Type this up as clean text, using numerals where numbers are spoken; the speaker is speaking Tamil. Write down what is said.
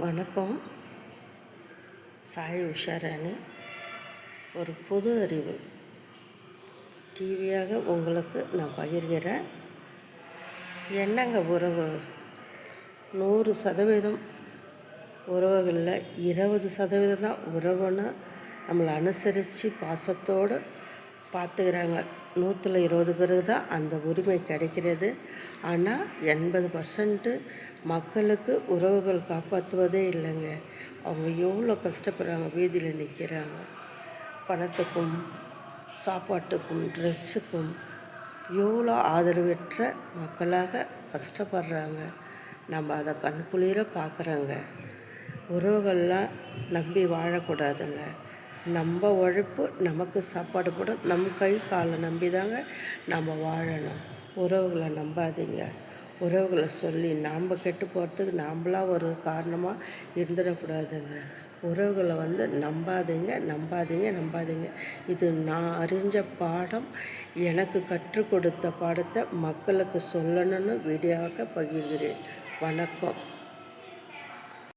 வணக்கம். சாய் உஷாராணி. ஒரு பொது அறிவு டிவியாக உங்களுக்கு நான் பகிர்கிறேன். என்னங்க உறவு? 100% உறவுகளில் 20% தான் உறவுன்னு நம்மளை அனுசரித்து பாசத்தோடு பார்த்துக்கிறாங்க. 120 பேருக்கு தான் அந்த உரிமை கிடைக்கிறது. ஆனால் 80% மக்களுக்கு உறவுகள் காப்பாற்றுவதே இல்லைங்க. அவங்க எவ்வளோ கஷ்டப்படுறாங்க, வீதியில் நிற்கிறாங்க. பணத்துக்கும் சாப்பாட்டுக்கும் ட்ரெஸ்ஸுக்கும் எவ்வளோ ஆதரவற்ற மக்களாக கஷ்டப்படுறாங்க. நம்ம அதை கண்குளிர பார்க்குறோங்க. உறவுகள்லாம் நம்பி வாழக்கூடாதுங்க. நம்ம உழைப்பு நமக்கு சாப்பாடு போடும். நம் கை காலை நம்பி தாங்க நம்ம வாழணும். உறவுகளை நம்பாதீங்க. உறவுகளை சொல்லி நாம் கெட்டு போகிறதுக்கு நாம்ளாக ஒரு காரணமாக இருந்துடக்கூடாதுங்க. உறவுகளை நம்பாதீங்க. இது நான் அறிஞ்ச பாடம். எனக்கு கற்றுக் கொடுத்த பாடத்தை மக்களுக்கு சொல்லணும்னு வீடியோவாக பகிர்கிறேன். வணக்கம்.